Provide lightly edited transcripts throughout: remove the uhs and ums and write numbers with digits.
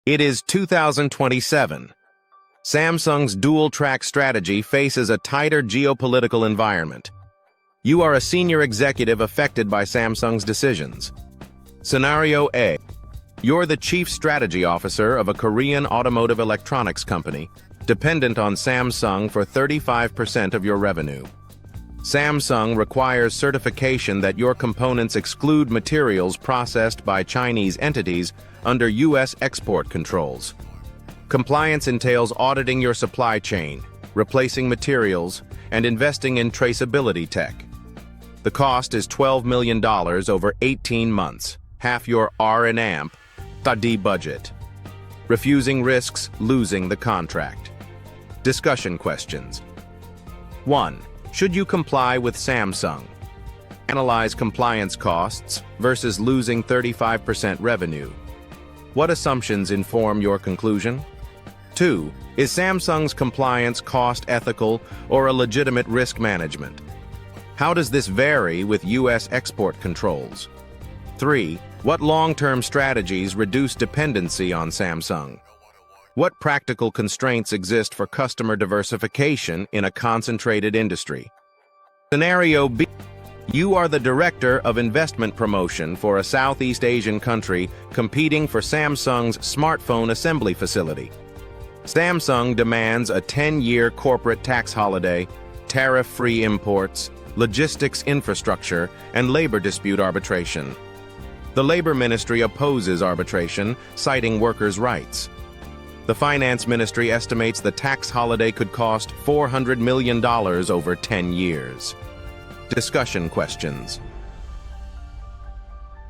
It is 2027. Samsung's dual-track strategy faces a tighter geopolitical environment. You are a senior executive affected by Samsung's decisions. Scenario A. You're the chief strategy officer of a Korean automotive electronics company, dependent on Samsung for 35% of your revenue. Samsung requires certification that your components exclude materials processed by Chinese entities under U.S. export controls. Compliance entails auditing your supply chain, replacing materials, and investing in traceability tech. The cost is $12 million over 18 months, half your R&D budget. Refusing risks losing the contract. Discussion questions. 1. Should you comply with Samsung? Analyze compliance costs versus losing 35% revenue. What assumptions inform your conclusion? 2. Is Samsung's compliance cost ethical or a legitimate risk management? How does this vary with U.S. export controls? 3. What long-term strategies reduce dependency on Samsung? What practical constraints exist for customer diversification in a concentrated industry? Scenario B. You are the director of investment promotion for a Southeast Asian country competing for Samsung's smartphone assembly facility. Samsung demands a 10-year corporate tax holiday, tariff-free imports, logistics infrastructure, and labor dispute arbitration. The Labor Ministry opposes arbitration, citing workers' rights. The Finance Ministry estimates the tax holiday could cost $400 million over 10 years. Discussion questions.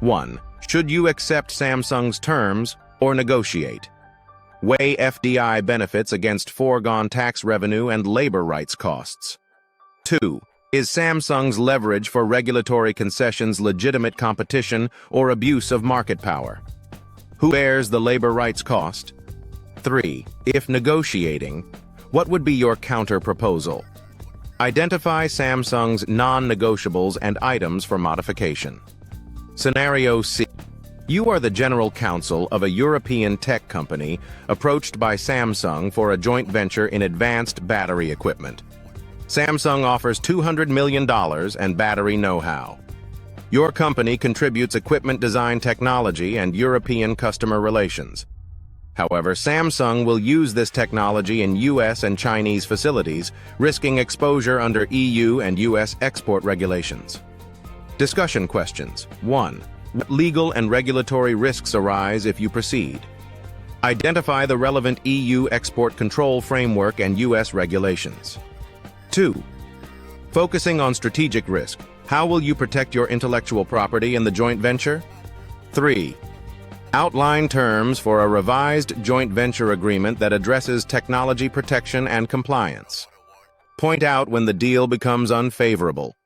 1. Should you accept Samsung's terms or negotiate? Weigh FDI benefits against foregone tax revenue and labor rights costs. 2. Is Samsung's leverage for regulatory concessions legitimate competition or abuse of market power? Who bears the labor rights cost? 3. If negotiating, what would be your counter-proposal? Identify Samsung's non-negotiables and items for modification. Scenario C. You are the general counsel of a European tech company approached by Samsung for a joint venture in advanced battery equipment. Samsung offers $200 million and battery know-how. Your company contributes equipment design technology and European customer relations. However, Samsung will use this technology in U.S. and Chinese facilities, risking exposure under EU and U.S. export regulations. Discussion questions. 1. What legal and regulatory risks arise if you proceed? Identify the relevant EU export control framework and U.S. regulations. 2. Focusing on strategic risk, how will you protect your intellectual property in the joint venture? 3. Outline terms for a revised joint venture agreement that addresses technology protection and compliance. Point out when the deal becomes unfavorable.